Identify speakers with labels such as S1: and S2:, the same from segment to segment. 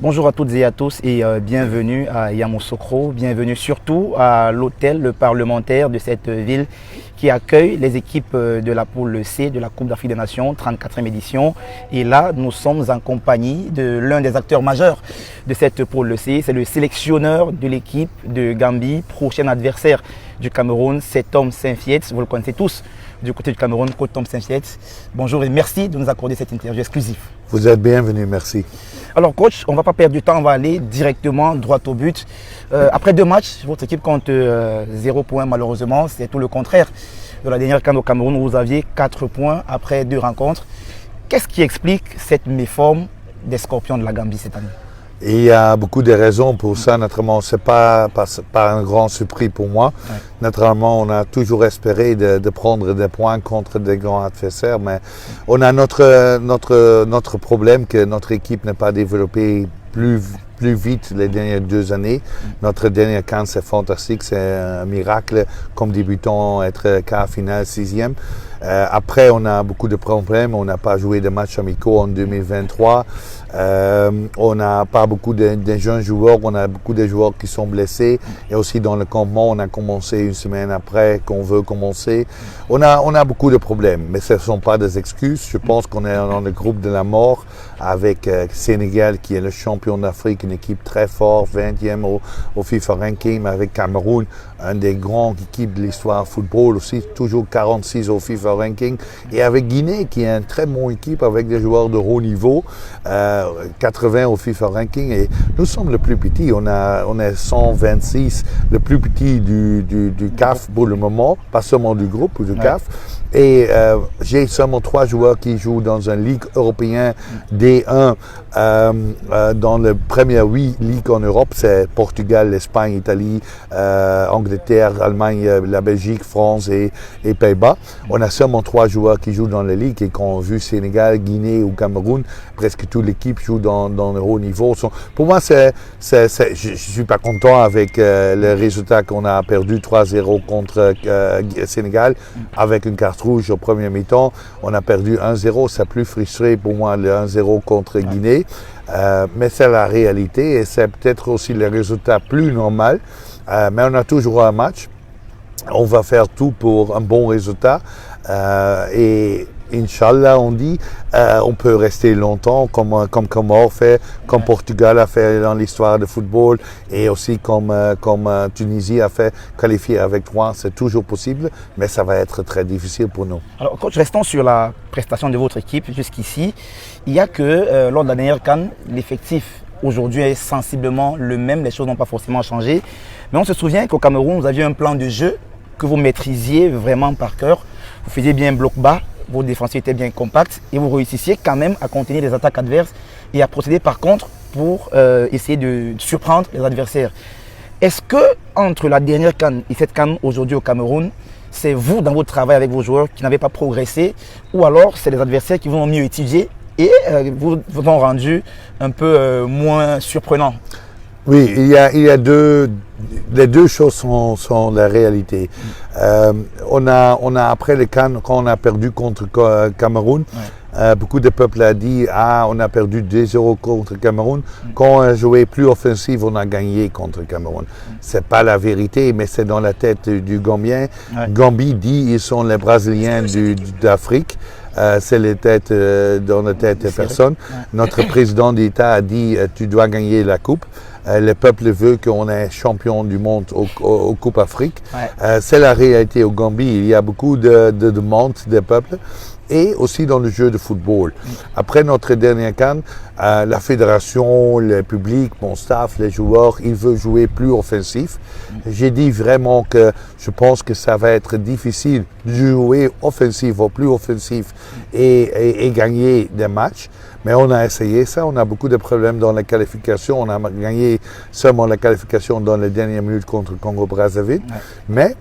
S1: Bonjour à toutes et à tous et bienvenue à Yamoussoukro, bienvenue surtout à l'hôtel parlementaire de cette ville qui accueille les équipes de la poule C de la Coupe d'Afrique des Nations, 34e édition. Et là, nous sommes en compagnie de l'un des acteurs majeurs de cette poule C, c'est le sélectionneur de l'équipe de Gambie, prochain adversaire du Cameroun, c'est Tom Saintfiet, vous le connaissez tous. Du côté du Cameroun, coach Tom Saintfiet. Bonjour et merci de nous accorder cette interview exclusive.
S2: Vous êtes bienvenu, merci.
S1: Alors coach, on ne va pas perdre du temps, on va aller directement droit au but. Après 2 matchs, votre équipe compte 0 points malheureusement, c'est tout le contraire de la dernière CAN au Cameroun où vous aviez 4 points après 2 rencontres. Qu'est-ce qui explique cette méforme des Scorpions de la Gambie cette année?
S2: Il y a beaucoup de raisons pour ça. Naturellement, ce n'est pas un grand surpris pour moi. Ouais. Naturellement, on a toujours espéré de prendre des points contre des grands adversaires, mais on a notre problème que notre équipe n'a pas développé plus vite les dernières 2 années. Notre dernière CAN, c'est fantastique, c'est un miracle comme débutant, être quart finale, 6e. Après, on a beaucoup de problèmes. On n'a pas joué de matchs amicaux en 2023. On n'a pas beaucoup de jeunes joueurs. On a beaucoup de joueurs qui sont blessés. Et aussi dans le campement, on a commencé une semaine après qu'on veut commencer. On a beaucoup de problèmes, mais ce ne sont pas des excuses. Je pense qu'on est dans le groupe de la mort avec Sénégal qui est le champion d'Afrique, une équipe très forte, 20e au FIFA Ranking, mais avec Cameroun, une des grandes équipes de l'histoire du football aussi, toujours 46 au FIFA Ranking, et avec Guinée qui est une très bonne équipe avec des joueurs de haut niveau, 80 au FIFA Ranking, et nous sommes le plus petit, on est 126, le plus petit du CAF pour le moment, pas seulement du groupe, du CAF. Et j'ai seulement 3 joueurs qui jouent dans une ligue européenne D1 dans le premier 8 ligues en Europe, c'est Portugal, l'Espagne, l'Italie, Angleterre, l'Allemagne, la Belgique, France et Pays-Bas. On a seulement 3 joueurs qui jouent dans la ligue et quand on vu Sénégal, Guinée ou Cameroun, presque toute l'équipe joue dans le haut niveau. Pour moi, je suis pas content avec le résultat qu'on a perdu 3-0 contre Sénégal avec une carte rouge au premier mi-temps. On a perdu 1-0, c'est plus frustré pour moi le 1-0 contre Guinée. Mais c'est la réalité et c'est peut-être aussi le résultat plus normal. Mais on a toujours un match. On va faire tout pour un bon résultat. Et Inch'Allah, on dit, on peut rester longtemps comme Comore fait, comme Portugal a fait dans l'histoire du football et aussi comme Tunisie a fait, qualifier avec 3, c'est toujours possible, mais ça va être très difficile pour nous.
S1: Alors, coach, restons sur la prestation de votre équipe jusqu'ici. Il y a que lors de la dernière CAN, l'effectif aujourd'hui est sensiblement le même, les choses n'ont pas forcément changé. Mais on se souvient qu'au Cameroun, vous aviez un plan de jeu que vous maîtrisiez vraiment par cœur. Vous faisiez bien bloc bas, vos défenseurs étaient bien compacts et vous réussissiez quand même à contenir les attaques adverses et à procéder par contre pour essayer de surprendre les adversaires. Est-ce que entre la dernière CAN et cette CAN aujourd'hui au Cameroun, c'est vous dans votre travail avec vos joueurs qui n'avez pas progressé ou alors c'est les adversaires qui vous ont mieux étudié et vous ont rendu un peu moins surprenant?
S2: Oui, il y a les deux choses sont la réalité. On a après les CAN, quand on a perdu contre Cameroun, beaucoup de peuples ont dit on a perdu 2-0 contre Cameroun. Quand on a joué plus offensif, on a gagné contre Cameroun. C'est pas la vérité, mais c'est dans la tête du Gambien. Gambie dit ils sont les Brésiliens d'Afrique. C'est les têtes dans la tête des personnes. Notre président d'État a dit tu dois gagner la coupe. Le peuple veut qu'on est champion du monde aux Coupes Afrique. C'est la réalité au Gambie. Il y a beaucoup de demandes des peuples et aussi dans le jeu de football. Après notre dernière CAN, la fédération, le public, mon staff, les joueurs, ils veulent jouer plus offensif. J'ai dit vraiment que je pense que ça va être difficile de jouer offensif ou plus offensif et gagner des matchs. Mais on a essayé ça, on a beaucoup de problèmes dans la qualification. On a gagné seulement la qualification dans les dernières minutes contre Congo-Brazzaville. Mais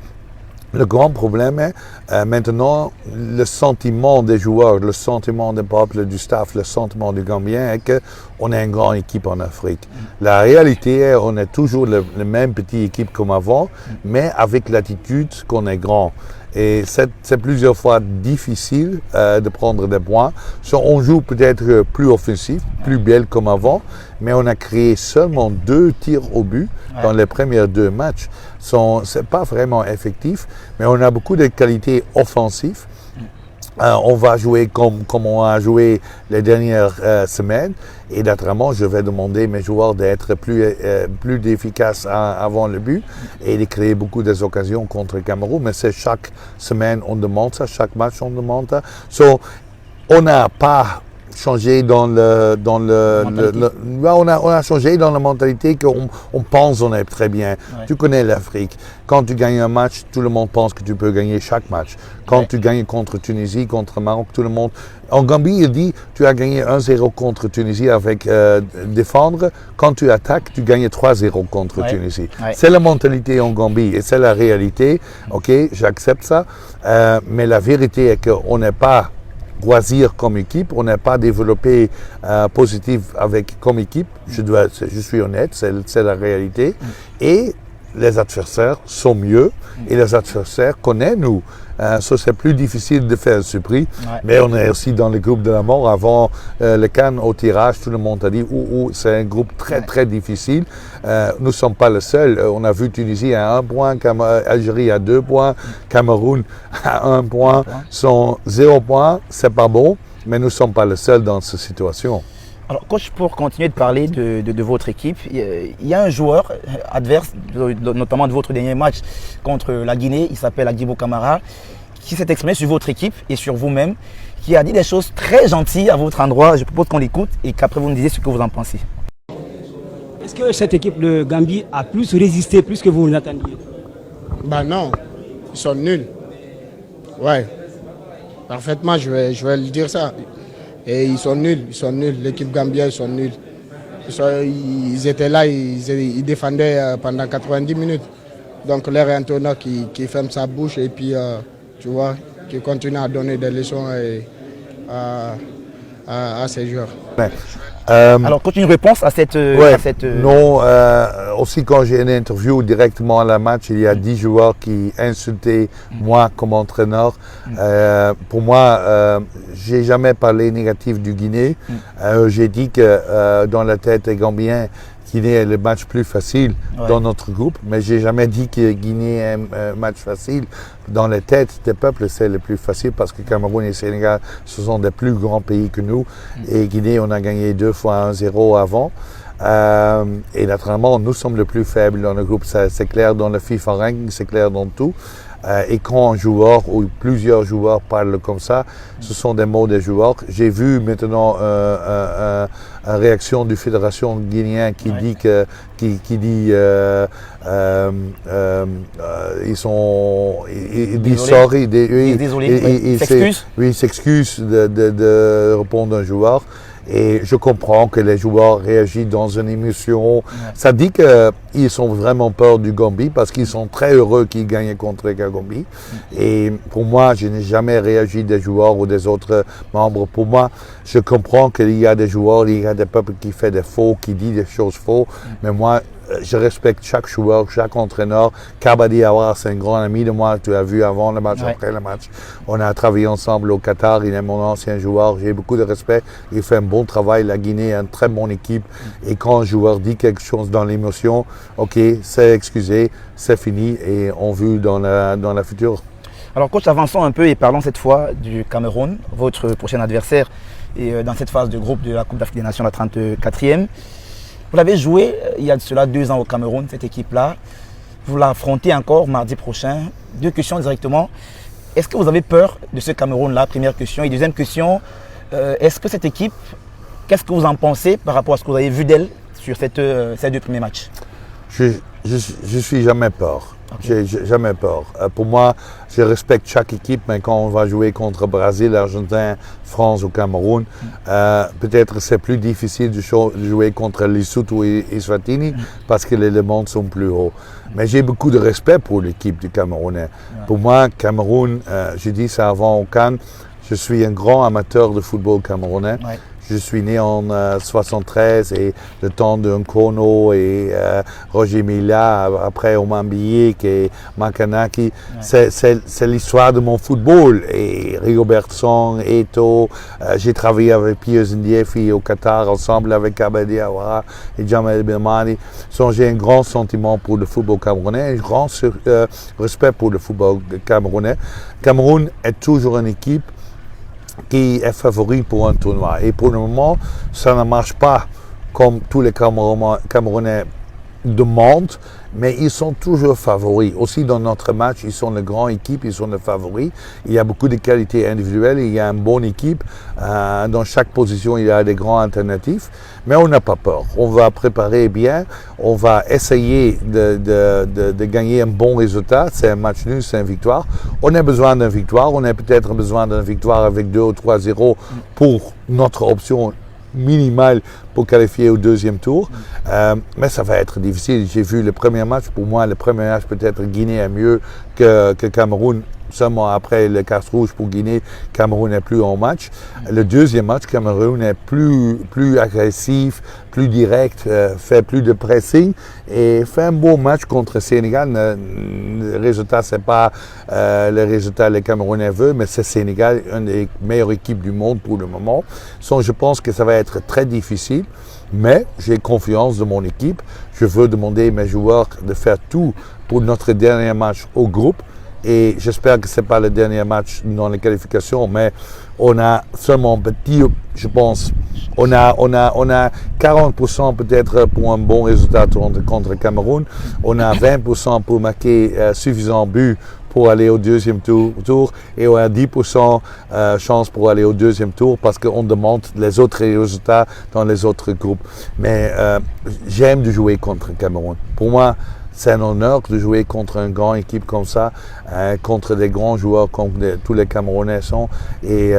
S2: le grand problème est maintenant le sentiment des joueurs, le sentiment des peuples, du staff, le sentiment du Gambien est qu'on est une grande équipe en Afrique. La réalité est qu'on est toujours la même petite équipe comme avant, mais avec l'attitude qu'on est grand. Et c'est plusieurs fois difficile de prendre des points. On joue peut-être plus offensif, plus belle comme avant, mais on a créé seulement 2 tirs au but dans les premiers 2 matchs. C'est pas vraiment effectif, mais on a beaucoup de qualités offensives. On va jouer comme on a joué les dernières semaines. Et naturellement, je vais demander à mes joueurs d'être plus efficaces avant le but et de créer beaucoup d'occasions contre le Cameroun. Mais c'est chaque semaine, on demande ça, chaque match, on demande ça. On n'a pas changé on a changé dans la mentalité qu'on pense on est très bien. Ouais. Tu connais l'Afrique. Quand tu gagnes un match, tout le monde pense que tu peux gagner chaque match. Quand tu gagnes contre Tunisie, contre Maroc, tout le monde... En Gambie, il dit, tu as gagné 1-0 contre Tunisie avec défendre. Quand tu attaques, tu gagnes 3-0 contre Tunisie. Ouais. C'est la mentalité en Gambie et c'est la réalité. Ok, j'accepte ça. Mais la vérité est qu'on n'est pas loisir comme équipe, on n'a pas développé positif comme équipe. Je suis honnête, c'est la réalité. Et les adversaires sont mieux et les adversaires connaissent nous. C'est plus difficile de faire ce prix, mais on est aussi dans le groupe de la mort. Avant le CAN au tirage, tout le monde a dit c'est un groupe très difficile. Nous ne sommes pas le seul. On a vu Tunisie à 1 point, Algérie à 2 points, Cameroun à 1 point, sont 0 points. C'est pas bon, mais nous ne sommes pas le seul dans cette situation.
S1: Alors, coach, pour continuer de parler de votre équipe, il y a un joueur adverse, notamment de votre dernier match contre la Guinée, il s'appelle Agibou Camara, qui s'est exprimé sur votre équipe et sur vous-même, qui a dit des choses très gentilles à votre endroit. Je propose qu'on l'écoute et qu'après vous nous disiez ce que vous en pensez.
S3: Est-ce que cette équipe de Gambie a plus résisté, plus que vous l'attendiez?
S4: Ben non, ils sont nuls. Ouais, parfaitement, je vais le dire ça. Et ils sont nuls. L'équipe gambienne, ils sont nuls. Ils étaient là, ils défendaient pendant 90 minutes. Donc leur entraîneur qui ferme sa bouche et puis, tu vois, qui continue à donner des leçons à ses joueurs.
S1: Alors, continue une réponse à cette...
S2: Non, aussi quand j'ai une interview directement à la match, il y a 10 joueurs qui insultaient moi comme entraîneur. Pour moi, j'ai jamais parlé négatif du Guinée. J'ai dit que dans la tête des Gambiens, Guinée est le match plus facile dans notre groupe, mais j'ai jamais dit que Guinée est un match facile. Dans les têtes des peuples, c'est le plus facile parce que Cameroun et Sénégal, ce sont des plus grands pays que nous. Et Guinée, on a gagné 2 fois 1-0 avant. Et naturellement, nous sommes le plus faible dans le groupe. C'est clair dans le FIFA ranking, c'est clair dans tout. Et quand un joueur ou plusieurs joueurs parlent comme ça, ce sont des mots des joueurs. J'ai vu maintenant une réaction du Fédération guinéenne qui dit que il dit sorry,
S1: il s'excuse.
S2: Oui, il s'excuse de répondre à un joueur. Et je comprends que les joueurs réagissent dans une émotion. Ça dit qu'ils sont vraiment peur du Gambie parce qu'ils sont très heureux qu'ils gagnent contre le Gambie. Et pour moi, je n'ai jamais réagi des joueurs ou des autres membres. Pour moi, je comprends qu'il y a des joueurs, il y a des peuples qui font des faux, qui disent des choses fausses. Mais moi, je respecte chaque joueur, chaque entraîneur. Kabadi Awar, c'est un grand ami de moi. Tu l'as vu avant le match, après le match. On a travaillé ensemble au Qatar. Il est mon ancien joueur. J'ai beaucoup de respect. Il fait un bon travail. La Guinée est une très bonne équipe. Et quand un joueur dit quelque chose dans l'émotion, ok, c'est excusé, c'est fini et on vit dans la future.
S1: Alors coach, avançons un peu et parlons cette fois du Cameroun, votre prochain adversaire et dans cette phase de groupe de la Coupe d'Afrique des Nations, la 34e. Vous l'avez joué il y a de cela 2 ans au Cameroun, cette équipe-là. Vous l'affrontez encore mardi prochain. 2 questions directement. Est-ce que vous avez peur de ce Cameroun-là? Première question. Et deuxième question, est-ce que cette équipe, qu'est-ce que vous en pensez par rapport à ce que vous avez vu d'elle sur ces 2 premiers matchs?
S2: Je suis jamais peur. Okay. J'ai jamais peur. Pour moi, je respecte chaque équipe, mais quand on va jouer contre Brésil, Argentine, France ou Cameroun, peut-être c'est plus difficile de jouer contre Lesotho et Eswatini parce que les demandes sont plus hauts. Mais j'ai beaucoup de respect pour l'équipe du Camerounais. Pour moi, Cameroun, j'ai dit ça avant au CAN, je suis un grand amateur de football camerounais. Je suis né en 73 et le temps de Nkono et Roger Mila, après Oman Biyik et Makanaki, c'est l'histoire de mon football. Et Rigobert Song, Eto'o, j'ai travaillé avec Pius Ndiefi au Qatar, ensemble avec Abedi Awara et Jamal Belmadi. J'ai un grand sentiment pour le football camerounais, un grand respect pour le football camerounais. Cameroun est toujours une équipe qui est favori pour un tournoi. Et pour le moment, ça ne marche pas comme tous les Camerounais demandent, mais ils sont toujours favoris. Aussi dans notre match, ils sont une grande équipe, ils sont les favoris. Il y a beaucoup de qualités individuelles, il y a une bonne équipe. Dans chaque position, il y a des grands alternatifs, mais on n'a pas peur. On va préparer bien, on va essayer de gagner un bon résultat. C'est un match nul, c'est une victoire. On a besoin d'une victoire, on a peut-être besoin d'une victoire avec 2 ou 3-0 pour notre option minimale pour qualifier au deuxième tour, mais ça va être difficile. J'ai vu le premier match, pour moi le premier match peut-être Guinée est mieux que Cameroun. Seulement après le carte rouge pour Guinée, Cameroun n'est plus en match. Le deuxième match, Cameroun est plus agressif, plus direct, fait plus de pressing et fait un beau match contre Sénégal. Le résultat, c'est pas le résultat que les Camerounais veulent, mais c'est Sénégal, une des meilleures équipes du monde pour le moment. Donc, je pense que ça va être très difficile, mais j'ai confiance de mon équipe. Je veux demander à mes joueurs de faire tout pour notre dernier match au groupe. Et j'espère que ce n'est pas le dernier match dans les qualifications, mais on a seulement petit, je pense, on a 40% peut-être pour un bon résultat contre le Cameroun. On a 20% pour marquer suffisant but pour aller au deuxième tour et on a 10% chance pour aller au deuxième tour parce qu'on demande les autres résultats dans les autres groupes. Mais j'aime de jouer contre le Cameroun. Pour moi, c'est un honneur de jouer contre une grande équipe comme ça, contre des grands joueurs comme tous les Camerounais sont. Et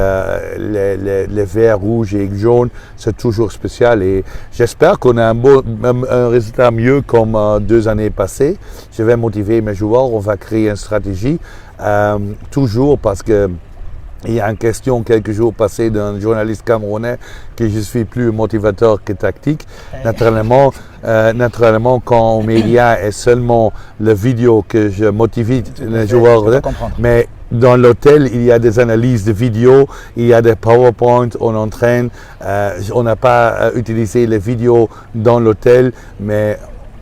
S2: les verts, rouges et jaunes, c'est toujours spécial. Et j'espère qu'on a un résultat mieux comme 2 années passées. Je vais motiver mes joueurs, on va créer une stratégie, toujours parce que il y a une question quelques jours passés d'un journaliste camerounais que je suis plus motivateur que tactique. Naturellement, quand aux médias est seulement la vidéo que je motive les joueurs, mais dans l'hôtel, il y a des analyses de vidéos, il y a des PowerPoint, on entraîne. On n'a pas utilisé les vidéos dans l'hôtel, mais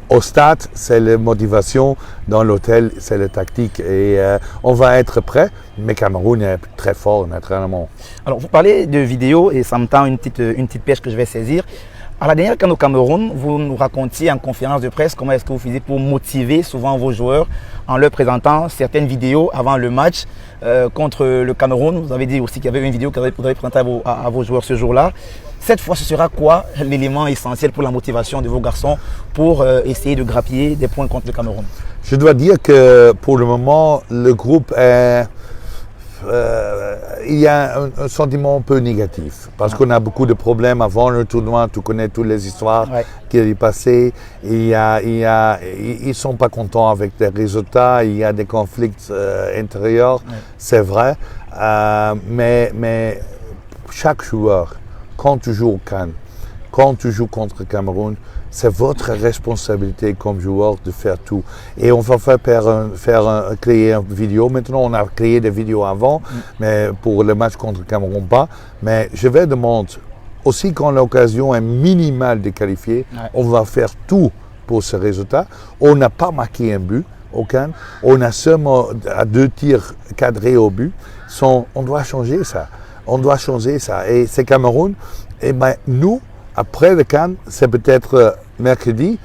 S2: au stade, c'est la motivation. Dans l'hôtel, c'est la tactique. Et on va être prêt, mais Cameroun est très fort, naturellement.
S1: Alors, vous parlez de vidéo et ça me tend une petite pêche que je vais saisir. À la dernière CAN au Cameroun, vous nous racontiez en conférence de presse comment est-ce que vous faisiez pour motiver souvent vos joueurs en leur présentant certaines vidéos avant le match contre le Cameroun. Vous avez dit aussi qu'il y avait une vidéo que vous avez présentée à vos joueurs ce jour-là. Cette fois, ce sera quoi l'élément essentiel pour la motivation de vos garçons pour essayer de grappiller des points contre le Cameroun?
S2: Je dois dire que pour le moment, le groupe est... il y a un sentiment un peu négatif parce qu'on a beaucoup de problèmes avant le tournoi. Tu connais toutes les histoires qui sont passées. Ils ne sont pas contents avec les résultats. Il y a des conflits intérieurs, c'est vrai. Mais chaque joueur, quand tu joues au CAN, quand tu joues contre le Cameroun, c'est votre responsabilité comme joueur de faire tout. Et on va créer une vidéo. Maintenant, on a créé des vidéos avant, mais pour le match contre le Cameroun, pas. Mais je vais demander, aussi quand l'occasion est minimale de qualifier, on va faire tout pour ce résultat. On n'a pas marqué un but au CAN. On a seulement 2 tirs cadrés au but. On doit changer ça. On doit changer ça. Et c'est Cameroun. Et ben, nous, après le CAN, c'est peut-être mercredi.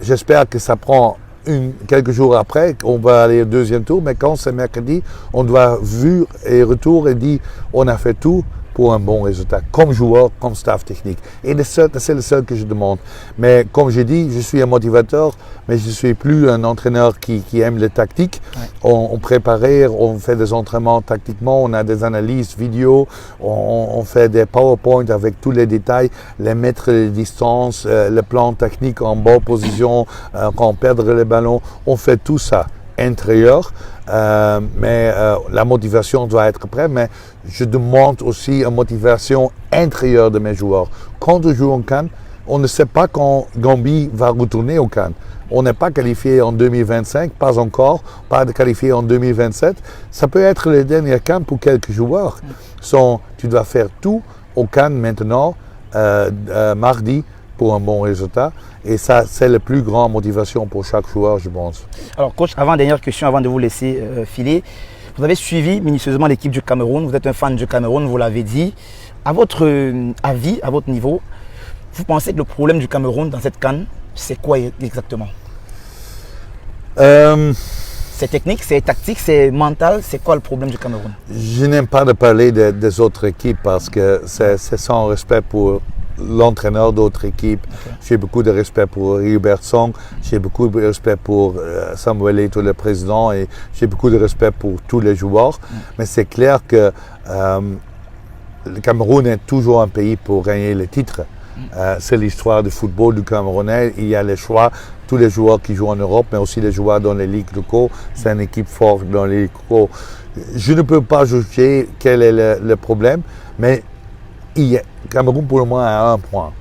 S2: J'espère que ça prend quelques jours après, on va aller au deuxième tour. Mais quand c'est mercredi, on doit vu et retour et dire on a fait tout pour un bon résultat, comme joueur, comme staff technique. Et c'est le seul que je demande. Mais comme je dis, je suis un motivateur, mais je ne suis plus un entraîneur qui aime les tactiques. On prépare, on fait des entraînements tactiquement, on a des analyses vidéo, on fait des PowerPoint avec tous les détails, les mètres, les distances, le plan technique en bonne position, quand on perd le ballon. On fait tout ça intérieur. mais la motivation doit être prête. Mais je demande aussi une motivation intérieure de mes joueurs. Quand on joue en CAN, on ne sait pas quand Gambie va retourner au CAN. On n'est pas qualifié en 2025, pas encore, pas qualifié en 2027. Ça peut être le dernier CAN pour quelques joueurs. Tu dois faire tout au CAN maintenant, mardi, pour un bon résultat. Et ça, c'est la plus grande motivation pour chaque joueur, je pense.
S1: Alors, coach, dernière question, avant de vous laisser filer. Vous avez suivi minutieusement l'équipe du Cameroun. Vous êtes un fan du Cameroun, vous l'avez dit. À votre avis, à votre niveau, vous pensez que le problème du Cameroun dans cette CAN, c'est quoi exactement? C'est technique, c'est tactique, c'est mental. C'est quoi le problème du Cameroun?
S2: Je n'aime pas de parler des autres équipes parce que c'est sans respect pour l'entraîneur d'autres équipes. Okay. J'ai beaucoup de respect pour Hubert Song, j'ai beaucoup de respect pour Samuel Eto'o, le président, et j'ai beaucoup de respect pour tous les joueurs. Mais c'est clair que le Cameroun est toujours un pays pour gagner les titres. C'est l'histoire du football du Camerounais. Il y a les choix, tous les joueurs qui jouent en Europe, mais aussi les joueurs dans les ligues locaux. C'est une équipe forte dans les ligues locaux. Je ne peux pas juger quel est le problème, mais le Cameroun pour le moins a 1 point.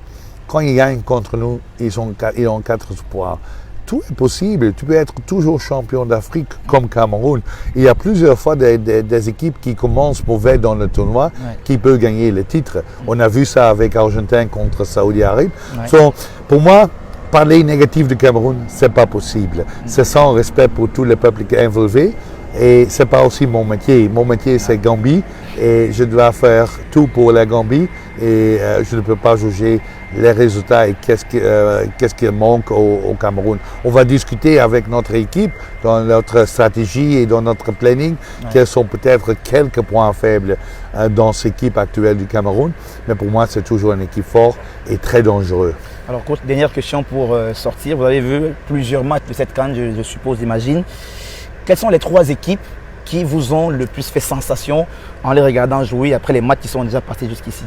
S2: Quand ils gagnent contre nous, ils ont 4 points. Tout est possible. Tu peux être toujours champion d'Afrique comme Cameroun. Il y a plusieurs fois des équipes qui commencent mauvais dans le tournoi qui peuvent gagner le titre. On a vu ça avec Argentin contre Saudi Arabie. So, pour moi, parler négatif du Cameroun, c'est pas possible. C'est sans respect pour tous les peuples involvés. Et c'est pas aussi mon métier. Mon métier, c'est Gambie. Et je dois faire tout pour la Gambie. Et je ne peux pas juger les résultats et qu'est-ce qui manque au Cameroun. On va discuter avec notre équipe dans notre stratégie et dans notre planning quels sont peut-être quelques points faibles dans cette équipe actuelle du Cameroun. Mais pour moi, c'est toujours une équipe forte et très dangereuse.
S1: Alors, coach, dernière question pour sortir. Vous avez vu plusieurs matchs de cette CAN, je suppose, j'imagine. Quelles sont les 3 équipes qui vous ont le plus fait sensation en les regardant jouer après les matchs qui sont déjà passés jusqu'ici?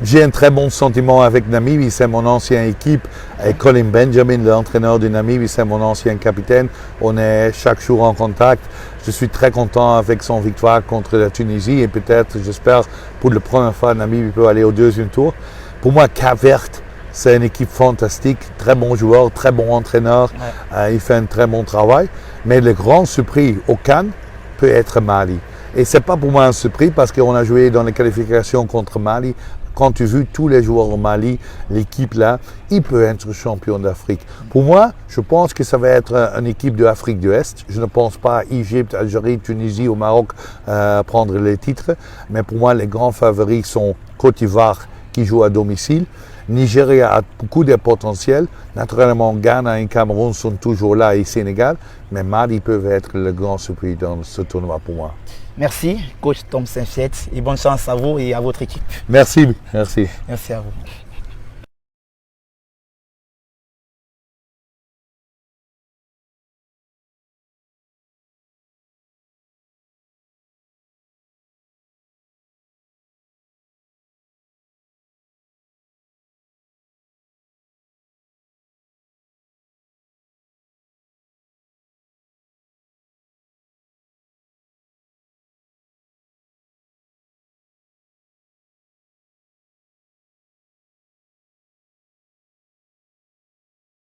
S2: J'ai un très bon sentiment avec Namibie, c'est mon ancienne équipe. Et Colin Benjamin, l'entraîneur de Namibie, c'est mon ancien capitaine. On est chaque jour en contact. Je suis très content avec son victoire contre la Tunisie et peut-être, j'espère, pour la première fois, Namibie peut aller au 2e tour. Pour moi, Cap-Vert, c'est une équipe fantastique, très bon joueur, très bon entraîneur. Il fait un très bon travail. Mais le grand surpris au CAN peut être Mali. Et ce n'est pas pour moi un surpris parce qu'on a joué dans les qualifications contre Mali. Quand tu vois tous les joueurs au Mali, l'équipe là, il peut être champion d'Afrique. Pour moi, je pense que ça va être une équipe de l'Afrique de l'Est. Je ne pense pas à Égypte, Algérie, Tunisie ou Maroc prendre les titres. Mais pour moi, les grands favoris sont Côte d'Ivoire qui joue à domicile. Nigeria a beaucoup de potentiel. Naturellement, Ghana et Cameroun sont toujours là et Sénégal. Mais Mali peuvent être le grand surpris dans ce tournoi pour moi.
S1: Merci, coach Tom Saint-Fiet, et bonne chance à vous et à votre équipe.
S2: Merci, merci.
S1: Merci à vous.